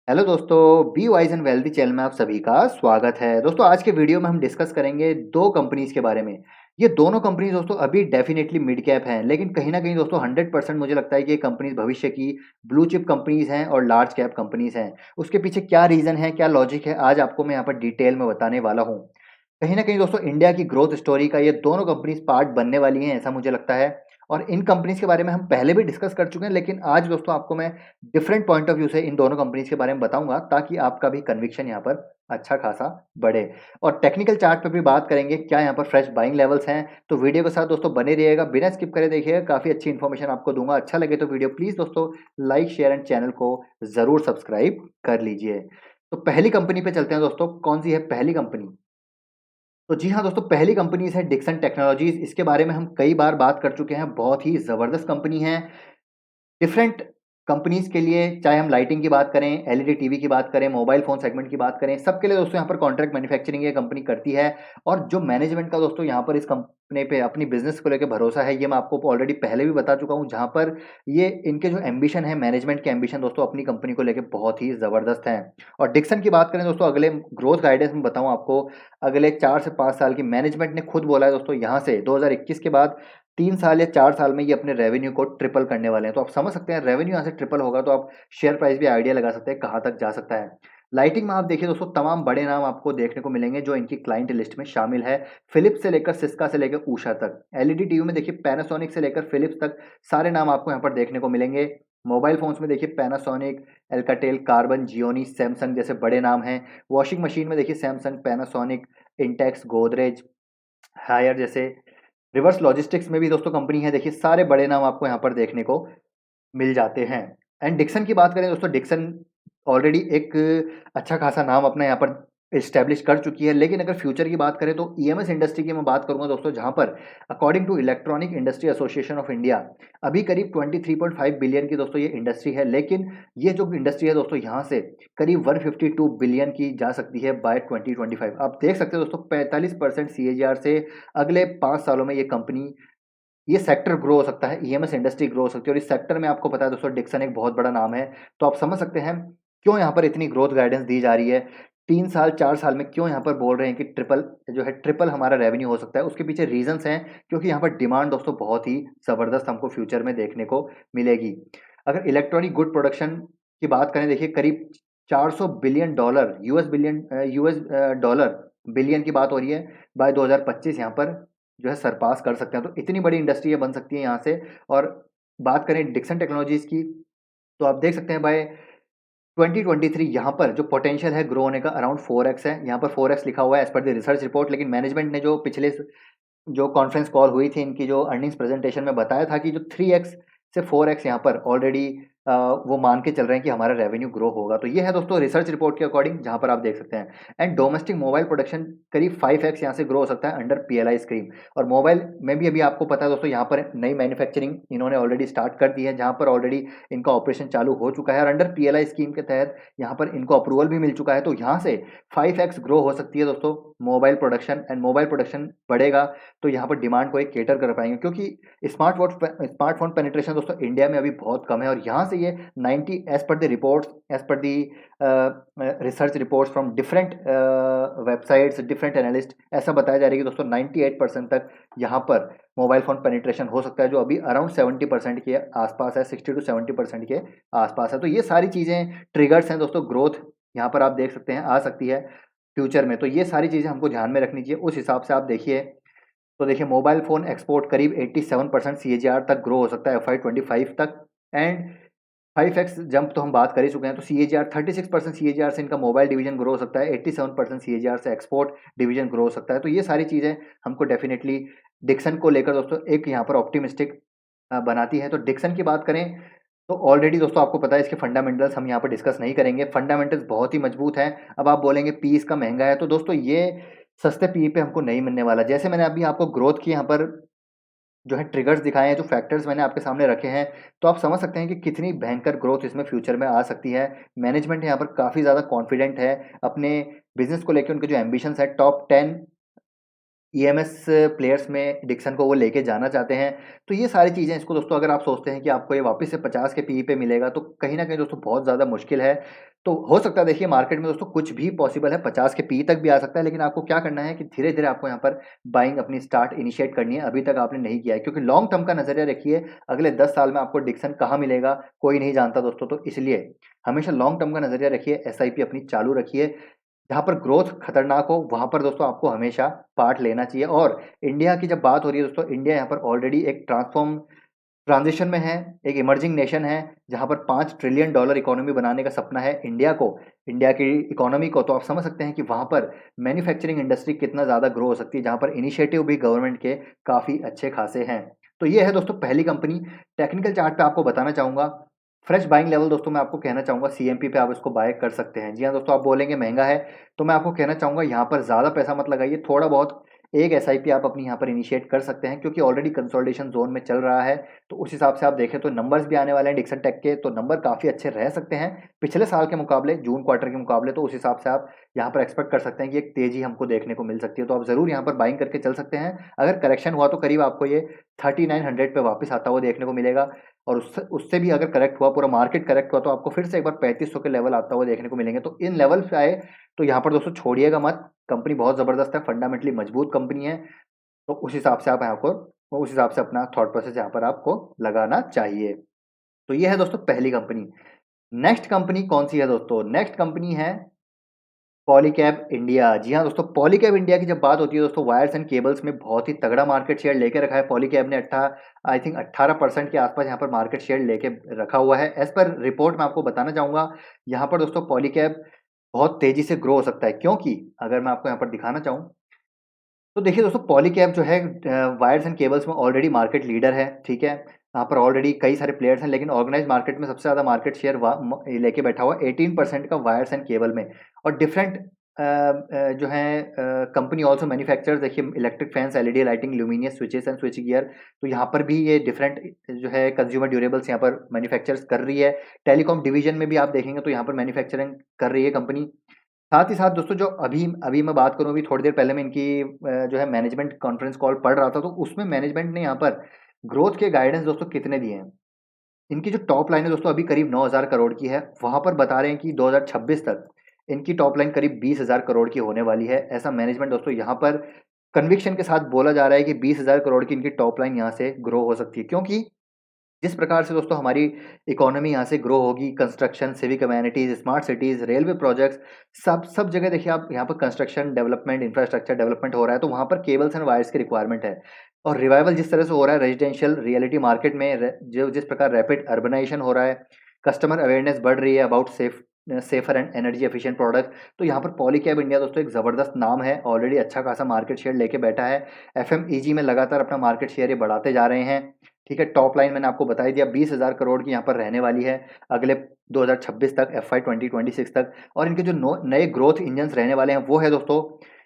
Hello दोस्तों, be wise and wealthy channel में आप सभी का स्वागत है। दोस्तों आज के वीडियो में हम डिस्कस करेंगे दो कंपनीज के बारे में। ये दोनों कंपनीज दोस्तों अभी डेफिनेटली मिड कैप हैं, लेकिन कहीं ना कहीं दोस्तों 100% मुझे लगता है कि ये कंपनीज भविष्य की ब्लू चिप कंपनीज हैं और लार्ज कैप कंपनीज हैं। उसके पीछे क्या रीजन है, क्या लॉजिक है, आज आपको मैं यहाँ पर डिटेल में बताने वाला हूँ। कहीं न कहीं दोस्तों इंडिया की ग्रोथ स्टोरी का ये दोनों कंपनीज़ पार्ट बनने वाली हैं, ऐसा मुझे लगता है। और इन कंपनीज़ के बारे में हम पहले भी डिस्कस कर चुके हैं, लेकिन आज दोस्तों आपको मैं डिफरेंट पॉइंट ऑफ व्यू से इन दोनों कंपनीज़ के बारे में बताऊँगा, ताकि आपका भी कन्विक्शन यहाँ पर अच्छा खासा बढ़े। और टेक्निकल चार्ट पे भी बात करेंगे, क्या यहाँ पर फ्रेश बाइंग लेवल्स हैं। तो वीडियो के साथ दोस्तों बने रहिएगा, बिना स्किप करे देखिएगा, काफ़ी अच्छी इन्फॉर्मेशन आपको दूँगा। अच्छा लगे तो वीडियो प्लीज़ दोस्तों लाइक, शेयर एंड चैनल को ज़रूर सब्सक्राइब कर लीजिए। तो पहली कंपनी पे चलते हैं दोस्तों, कौन-सी है पहली कंपनी? तो जी हाँ दोस्तों, पहली कंपनीज़ है डिक्सन टेक्नोलॉजीज़। इसके बारे में हम कई बार बात कर चुके हैं, बहुत ही ज़बरदस्त कंपनी है। डिफरेंट कंपनीज़ के लिए, चाहे हम लाइटिंग की बात करें, एलईडी टीवी की बात करें, मोबाइल फ़ोन सेगमेंट की बात करें, सबके लिए दोस्तों यहाँ पर कॉन्ट्रैक्ट मैन्युफैक्चरिंग ये कंपनी करती है। और जो मैनेजमेंट का दोस्तों यहाँ पर इस कंपनी पे अपनी बिज़नेस को लेके भरोसा है, ये मैं आपको ऑलरेडी पहले भी बता चुका हूँ, जहाँ पर ये इनके जो एम्बिशन है, मैनेजमेंट के एम्बिशन दोस्तों अपनी कंपनी को लेके बहुत ही ज़बरदस्त हैं। और डिक्सन की बात करें दोस्तों, अगले ग्रोथ गाइडेंस में बताऊँ आपको, अगले 4 से 5 साल की मैनेजमेंट ने खुद बोला है दोस्तों, यहाँ से 2021 के बाद 3 साल या 4 साल में ये अपने रेवेन्यू को ट्रिपल करने वाले हैं। तो आप समझ सकते हैं, रेवेन्यू यहाँ से ट्रिपल होगा तो आप शेयर प्राइस भी आइडिया लगा सकते हैं कहाँ तक जा सकता है। लाइटिंग में आप देखिए दोस्तों, तमाम बड़े नाम आपको देखने को मिलेंगे जो इनकी क्लाइंट लिस्ट में शामिल है। फिलिप्स से लेकर सिस्का से लेकर उषा तक। एलईडी टीवी में देखिए पैनासोनिक से लेकर फिलिप्स तक सारे नाम आपको यहाँ पर देखने को मिलेंगे। मोबाइल फ़ोन्स में देखिए Panasonic, Alcatel, Karbonn, Gionee, Samsung जैसे बड़े नाम हैं। वॉशिंग मशीन में देखिए Samsung, Panasonic, Intex, Godrej, Haier जैसे। रिवर्स लॉजिस्टिक्स में भी दोस्तों कंपनी है, देखिए सारे बड़े नाम आपको यहाँ पर देखने को मिल जाते हैं। एंड डिक्सन की बात करें दोस्तों, डिक्सन ऑलरेडी एक अच्छा खासा नाम अपना यहाँ पर एस्टैब्लिश कर चुकी है। लेकिन अगर फ्यूचर की बात करें तो ईएमएस इंडस्ट्री की मैं बात करूंगा दोस्तों, जहां पर according to electronic industry association of India अभी करीब 23.5 बिलियन की दोस्तों ये इंडस्ट्री है। लेकिन ये जो इंडस्ट्री है दोस्तों, यहाँ से करीब 152 बिलियन की जा सकती है बाय 2025। आप देख सकते हैं दोस्तों, 45% सीएजीआर से अगले 5 सालों में ये कंपनी, ये सेक्टर ग्रो हो सकता है, ईएमएस इंडस्ट्री ग्रो हो सकती है। और इस सेक्टर में आपको पता है दोस्तों, डिक्सन एक बहुत बड़ा नाम है। तो आप समझ सकते हैं क्यों यहाँ पर इतनी ग्रोथ गाइडेंस दी जा रही है। 3 साल 4 साल में क्यों यहाँ पर बोल रहे हैं कि ट्रिपल जो है, ट्रिपल हमारा रेवेन्यू हो सकता है। उसके पीछे रीजंस हैं, क्योंकि यहाँ पर डिमांड दोस्तों बहुत ही ज़बरदस्त हमको फ्यूचर में देखने को मिलेगी। अगर इलेक्ट्रॉनिक गुड प्रोडक्शन की बात करें, देखिए करीब 400 billion dollar, US dollar billion की बात हो रही है, बाय 2025 यहाँ पर जो है सरपास कर सकते हैं। तो इतनी बड़ी इंडस्ट्री ये बन सकती है यहाँ से। और बात करें डिक्सन टेक्नोलॉजीज़ की, तो आप देख सकते हैं बाय 2023 यहाँ पर जो पोटेंशियल है ग्रो होने का अराउंड 4x है। यहाँ पर 4x लिखा हुआ है as per the research report. लेकिन मैनेजमेंट ने जो पिछले जो कॉन्फ्रेंस कॉल हुई थी, इनकी जो अर्निंग्स प्रेजेंटेशन में बताया था कि जो 3x से 4x यहाँ पर ऑलरेडी वो मान के चल रहे हैं कि हमारा रेवेन्यू ग्रो होगा। तो ये है दोस्तों रिसर्च रिपोर्ट के अकॉर्डिंग, जहाँ पर आप देख सकते हैं। एंड डोमेस्टिक मोबाइल प्रोडक्शन करीब 5x यहाँ से ग्रो हो सकता है अंडर पीएलआई स्कीम। और मोबाइल में भी अभी आपको पता है दोस्तों, यहाँ पर नई मैन्युफैक्चरिंग इन्होंने ऑलरेडी स्टार्ट कर दी है, जहाँ पर ऑलरेडी इनका ऑपरेशन चालू हो चुका है। और अंडर पीएलआई स्कीम के तहत यहाँ पर इनको अप्रूवल भी मिल चुका है। तो यहाँ से 5x ग्रो हो सकती है दोस्तों mobile production. And mobile production बढ़ेगा तो यहाँ पर डिमांड को एक केटर कर पाएंगे, क्योंकि स्मार्टफोन पेनिट्रेशन दोस्तों इंडिया में अभी बहुत कम है। और यहाँ से ये 90 as per the reports, as per the research reports from different websites, different analyst, ऐसा बताया जा रहा है कि दोस्तों 98% तक यहाँ पर मोबाइल फोन पेनिट्रेशन हो सकता है, जो अभी अराउंड 70% के आसपास है, 60 to 70% के आसपास है। तो ये सारी चीज़ें ट्रिगर्स हैं दोस्तों, ग्रोथ यहाँ पर आप देख सकते हैं आ सकती है फ्यूचर में। तो ये सारी चीज़ें हमको ध्यान में रखनी चाहिए। उस हिसाब से आप देखिए, तो देखिए मोबाइल फ़ोन एक्सपोर्ट करीब 87% सीएजीआर तक ग्रो हो सकता है एफआई 25 तक। एंड 5x जंप तो हम बात कर ही चुके हैं। तो सीएजीआर 36% सीएजीआर से इनका मोबाइल डिवीजन ग्रो हो सकता है, 87% सीएजीआर से एक्सपोर्ट डिवीजन ग्रो हो सकता है। तो ये सारी चीज़ें हमको डेफिनेटली डिक्सन को लेकर दोस्तों एक यहाँ पर ऑप्टिमिस्टिक बनाती है। तो डिक्सन की बात करें तो ऑलरेडी दोस्तों आपको पता है, इसके फंडामेंटल्स हम यहाँ पर डिस्कस नहीं करेंगे। फंडामेंटल्स बहुत ही मजबूत हैं। अब आप बोलेंगे पी इसका महंगा है, तो दोस्तों ये सस्ते पी पे हमको नहीं मिलने वाला। जैसे मैंने अभी आपको ग्रोथ की यहाँ पर जो है ट्रिगर्स दिखाए हैं, जो फैक्टर्स मैंने आपके सामने रखे हैं, तो आप समझ सकते हैं कि कितनी भयंकर ग्रोथ इसमें फ्यूचर में आ सकती है। मैनेजमेंट यहाँ पर काफ़ी ज़्यादा कॉन्फिडेंट है अपने बिजनेस को लेकर। उनके जो एम्बिशंस है, टॉप 10 ईएमएस प्लेयर्स में डिक्सन को वो लेके जाना चाहते हैं। तो ये सारी चीज़ें इसको दोस्तों अगर आप सोचते हैं कि आपको ये वापस से 50 के पीई पे मिलेगा तो कहीं न कहीं दोस्तों बहुत ज़्यादा मुश्किल है। तो हो सकता है देखिए मार्केट में दोस्तों कुछ भी पॉसिबल है, 50 के पीई तक भी आ सकता है, लेकिन आपको क्या करना है कि धीरे-धीरे आपको यहाँ पर बाइंग अपनी स्टार्ट इनिशिएट करनी है, अभी तक आपने नहीं किया है। क्योंकि लॉन्ग टर्म का नज़रिया रखिए, अगले 10 साल में आपको डिक्सन कहाँ मिलेगा, कोई नहीं जानता दोस्तों। तो इसलिए हमेशा लॉन्ग टर्म का नज़रिया रखिए, एसआईपी अपनी चालू रखिए। जहाँ पर ग्रोथ खतरनाक हो, वहाँ पर दोस्तों आपको हमेशा पार्ट लेना चाहिए। और इंडिया की जब बात हो रही है दोस्तों, इंडिया यहाँ पर ऑलरेडी एक ट्रांजिशन में है, एक इमर्जिंग नेशन है, जहाँ पर $5 ट्रिलियन इकोनॉमी बनाने का सपना है इंडिया को, इंडिया की इकोनॉमी को। तो आप समझ सकते हैं कि वहाँ पर मैन्युफैक्चरिंग इंडस्ट्री कितना ज़्यादा ग्रो हो सकती है, जहाँ पर इनिशिएटिव भी गवर्नमेंट के काफ़ी अच्छे खासे हैं। तो ये है दोस्तों पहली कंपनी। टेक्निकल चार्ट पे आपको बताना चाहूँगा, फ्रेश बाइंग लेवल दोस्तों मैं आपको कहना चाहूँगा सीएमपी पे आप इसको बाय कर सकते हैं। जी हाँ दोस्तों, आप बोलेंगे महँगा है, तो मैं आपको कहना चाहूँगा यहाँ पर ज़्यादा पैसा मत लगाइए, थोड़ा बहुत एक एसआईपी आप अपनी यहाँ पर इनिशिएट कर सकते हैं, क्योंकि ऑलरेडी कंसोलिडेशन ज़ोन में चल रहा है। तो उस हिसाब से आप देखें तो नंबर्स भी आने वाले हैं डिक्सन टेक के, तो नंबर काफ़ी अच्छे रह सकते हैं पिछले साल के मुकाबले, जून क्वार्टर के मुकाबले। तो उस हिसाब से आप यहाँ पर एक्सपेक्ट कर सकते हैं कि एक तेज़ी हमको देखने को मिल सकती है। तो आप ज़रूर यहाँ पर बाइंग करके चल सकते हैं। अगर करेक्शन हुआ तो करीब आपको ये 3900 पे वापस आता हुआ देखने को मिलेगा, और उससे उससे भी अगर करेक्ट हुआ, पूरा मार्केट करेक्ट हुआ, तो आपको फिर से एक बार 3500 के लेवल आता हुआ देखने को मिलेंगे। तो इन लेवल पे आए तो यहाँ पर दोस्तों छोड़िएगा मत, कंपनी बहुत ज़बरदस्त है, फंडामेंटली मजबूत कंपनी है। तो उस हिसाब से आप यहाँ पर उस हिसाब से अपना थॉट प्रोसेस यहाँ पर आपको लगाना चाहिए। तो ये है दोस्तों पहली कंपनी। नेक्स्ट कंपनी कौन सी है दोस्तों? नेक्स्ट कंपनी है पॉलीकैब इंडिया। जी हाँ दोस्तों, पॉलीकैब इंडिया की जब बात होती है दोस्तों, वायर्स एंड केबल्स में बहुत ही तगड़ा मार्केट शेयर लेके रखा है पॉलीकैब ने। आई थिंक 18% के आसपास यहाँ पर मार्केट शेयर लेके रखा हुआ है। एज पर रिपोर्ट मैं आपको बताना चाहूँगा, यहाँ पर दोस्तों पॉलीकैब बहुत तेज़ी से ग्रो हो सकता है, क्योंकि अगर मैं आपको यहाँ पर दिखाना चाहूँ तो देखिए दोस्तों, पॉलीकैब जो है वायर्स एंड केबल्स में ऑलरेडी मार्केट लीडर है, ठीक है? यहाँ पर ऑलरेडी कई सारे प्लेयर्स हैं, लेकिन ऑर्गेनाइज़्ड मार्केट में सबसे ज़्यादा मार्केट शेयर लेके बैठा हुआ है 18% का वायर्स एंड केबल में। और डिफरेंट जो है कंपनी ऑल्सो मैन्युफैक्चर्स, देखिए electric fans, LED lighting, luminous switches and switch gear. तो यहाँ पर भी ये डिफरेंट जो है कंज्यूमर ड्यूरेबल्स यहाँ पर मैन्युफैक्चर्स कर रही है। टेलीकॉम डिवीजन में भी आप देखेंगे तो यहाँ पर मैन्युफैक्चरिंग कर रही है कंपनी। साथ ही साथ दोस्तों, जो अभी अभी मैं बात करूँ, अभी थोड़ी देर पहले मैं इनकी जो है मैनेजमेंट कॉन्फ्रेंस कॉल पढ़ रहा था, तो उसमें मैनेजमेंट ने यहाँ पर ग्रोथ के गाइडेंस दोस्तों कितने दिए हैं। इनकी जो टॉप लाइन है दोस्तों अभी करीब 9,000 करोड़ की है, वहाँ पर बता रहे हैं कि 2026 तक इनकी टॉप लाइन करीब 20,000 करोड़ की होने वाली है। ऐसा मैनेजमेंट दोस्तों यहाँ पर कन्विक्शन के साथ बोला जा रहा है कि 20,000 करोड़ की इनकी टॉप लाइन यहाँ से ग्रो हो सकती है, क्योंकि जिस प्रकार से दोस्तों हमारी इकोनॉमी यहाँ से ग्रो होगी, construction, civic amenities, smart cities, railway projects, सब जगह देखिए आप यहाँ पर कंस्ट्रक्शन डेवलपमेंट, इंफ्रास्ट्रक्चर डेवलपमेंट हो रहा है, तो वहाँ पर केबल्स एंड वायर्स की रिक्वायरमेंट है। और रिवाइवल जिस तरह से हो रहा है रेजिडेंशियल रियलिटी मार्केट में, जो जिस प्रकार रैपिड अर्बनाइजेशन हो रहा है, कस्टमर अवेयरनेस बढ़ रही है about safer and energy efficient product. तो यहाँ पर पॉलीकैब इंडिया दोस्तों एक ज़बरदस्त नाम है, ऑलरेडी अच्छा खासा मार्केट शेयर लेके बैठा है। एफएमईजी में लगातार अपना मार्केट शेयर ये बढ़ाते जा रहे हैं, ठीक है? टॉप लाइन मैंने आपको बता ही दिया, 20,000 करोड़ की यहाँ पर रहने वाली है अगले 2026 तक, एफवाई 2026 तक। और इनके जो नए ग्रोथ इंजन्स रहने वाले हैं वो है दोस्तों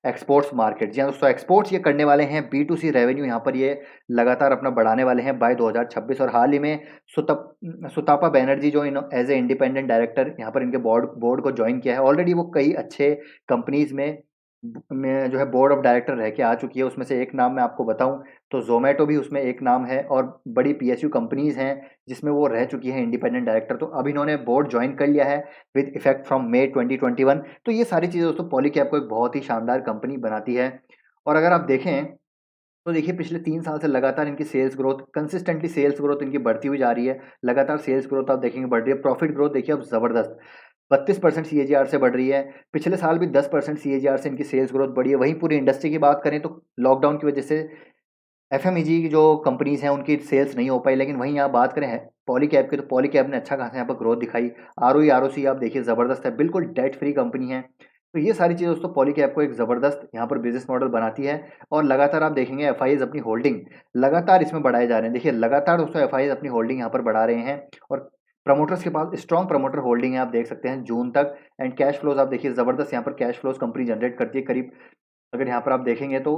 एक्सपोर्ट्स मार्केट। जी हाँ दोस्तों, एक्सपोर्ट्स ये करने वाले हैं, बी टू सी रेवेन्यू यहाँ पर ये लगातार अपना बढ़ाने वाले हैं बाय 2026। और हाल ही में सुतापा बैनर्जी जो एज ए इंडिपेंडेंट डायरेक्टर यहाँ पर इनके बोर्ड को ज्वाइन किया है। ऑलरेडी वो कई अच्छे कंपनीज में जो है बोर्ड ऑफ डायरेक्टर रह के आ चुकी है। उसमें से एक नाम मैं आपको बताऊं तो ज़ोमैटो भी उसमें एक नाम है, और बड़ी पीएसयू कंपनीज़ हैं जिसमें वो रह चुकी हैं इंडिपेंडेंट डायरेक्टर। तो अब इन्होंने बोर्ड ज्वाइन कर लिया है विद इफेक्ट फ्रॉम मई 2021। तो ये सारी चीज़ें दोस्तों पॉलीकैब को एक बहुत ही शानदार कंपनी बनाती है। और अगर आप देखें तो देखिए पिछले 3 साल से लगातार इनकी sales growth, consistently sales growth इनकी बढ़ती हुई जा रही है। लगातार सेल्स ग्रोथ आप देखेंगे बढ़ रही है। प्रॉफिट ग्रोथ देखिए अब ज़बरदस्त 32% सीएजीआर से बढ़ रही है। पिछले साल भी 10% सीएजीआर से इनकी सेल्स ग्रोथ बढ़ी है। वहीं पूरी इंडस्ट्री की बात करें तो लॉकडाउन की वजह से एफएमईजी की जो कंपनीज़ हैं उनकी सेल्स नहीं हो पाई, लेकिन वहीं आप बात करें पॉलीकैब की, तो पॉलीकैब ने अच्छा खासा यहाँ पर ग्रोथ दिखाई। आरओई आरओसी आप देखिए ज़बरदस्त है, बिल्कुल डेट फ्री कंपनी है। तो ये सारी चीज़ें दोस्तों पॉलीकैब को एक ज़बरदस्त यहाँ पर बिजनेस मॉडल बनाती है। और लगातार आप देखेंगे एफआईज अपनी होल्डिंग लगातार इसमें बढ़ाए जा रहे हैं। देखिए लगातार दोस्तों एफआईज अपनी होल्डिंग यहाँ पर बढ़ा रहे हैं, और प्रमोटर्स के पास स्ट्रॉन्ग प्रमोटर होल्डिंग है, आप देख सकते हैं जून तक। एंड कैश फ्लोज आप देखिए ज़बरदस्त यहाँ पर कैश फ्लोज कंपनी जनरेट करती है। करीब अगर यहाँ पर आप देखेंगे तो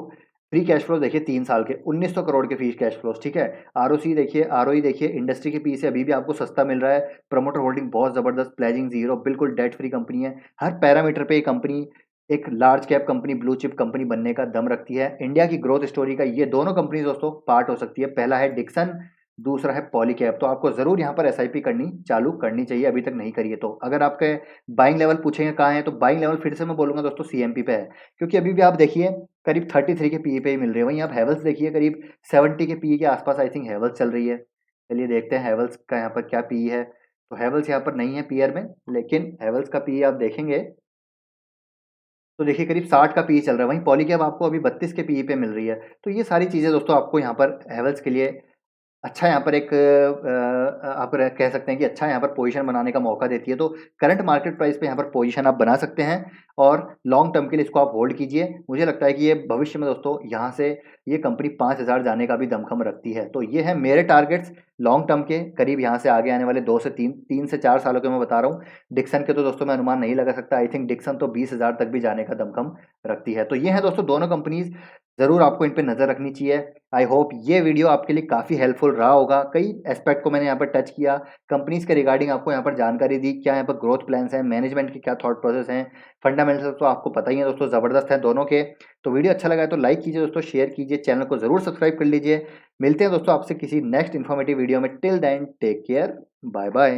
फ्री कैश फ्लोज देखिए 3 साल के 1900 करोड़ के फ्री कैश फ्लोज, ठीक है? आरओसी देखिए, आरओई देखिए, इंडस्ट्री के पी से अभी भी आपको सस्ता मिल रहा है। प्रमोटर होल्डिंग बहुत ज़बरदस्त, प्लेजिंग जीरो, बिल्कुल डेट फ्री कंपनी है। हर पैरामीटर पे ये कंपनी एक large cap company, blue chip company बनने का दम रखती है। इंडिया की ग्रोथ स्टोरी का ये दोनों कंपनी दोस्तों पार्ट हो सकती है। पहला है डिक्सन, दूसरा है पॉलीकैब। तो आपको ज़रूर यहाँ पर एसआईपी करनी चालू करनी चाहिए, अभी तक नहीं करी है तो। अगर आपके बाइंग लेवल पूछेंगे कहाँ है, तो बाइंग लेवल फिर से मैं बोलूँगा दोस्तों सीएमपी पे है, क्योंकि अभी भी आप देखिए करीब 33 के पीई पे ही मिल रही है। वहीं आप हैवेल्स देखिए करीब 70 के पीई के आसपास आई थिंक हैवेल्स चल रही है। चलिए देखते हैं हैवेल्स का यहाँ पर क्या पीई है। तो हैवेल्स यहाँ पर नहीं है पीयर में, लेकिन हैवेल्स का पीई आप देखेंगे तो देखिए करीब 60 का पीई चल रहा है। वहीं पॉलीकैब आपको अभी 32 के पीई पे मिल रही है। तो ये सारी चीज़ें दोस्तों आपको यहाँ पर हैवेल्स के लिए अच्छा यहाँ पर एक आप कह सकते हैं कि अच्छा यहाँ पर पोजीशन बनाने का मौका देती है। तो करंट मार्केट प्राइस पे यहाँ पर पोजीशन आप बना सकते हैं और लॉन्ग टर्म के लिए इसको आप होल्ड कीजिए। मुझे लगता है कि ये भविष्य में दोस्तों यहाँ से ये कंपनी 5000 जाने का भी दमखम रखती है। तो ये है मेरे टारगेट्स लॉन्ग टर्म के, करीब यहाँ से आगे आने वाले 2 से 3 से 4 सालों के मैं बता रहा हूँ। डिक्सन के तो दोस्तों मैं अनुमान नहीं लगा सकता। आई थिंक डिक्सन तो 20,000 तक भी जाने का दमखम रखती है। तो ये है दोस्तों दोनों कंपनीज, ज़रूर आपको इन पे नज़र रखनी चाहिए। आई होप ये वीडियो आपके लिए काफ़ी हेल्पफुल रहा होगा। कई एस्पेक्ट को मैंने यहाँ पर टच किया, कंपनीज़ के रिगार्डिंग आपको यहाँ पर जानकारी दी, क्या यहाँ पर ग्रोथ प्लान्स हैं, मैनेजमेंट के क्या थॉट प्रोसेस हैं, फंडामेंटल्स तो आपको पता ही है दोस्तों, ज़बरदस्त है दोनों के। तो वीडियो अच्छा लगा है तो लाइक कीजिए दोस्तों, शेयर कीजिए, चैनल को ज़रूर सब्सक्राइब कर लीजिए। मिलते हैं दोस्तों आपसे किसी नेक्स्ट इन्फॉर्मेटिव वीडियो में। Till then take care, bye bye.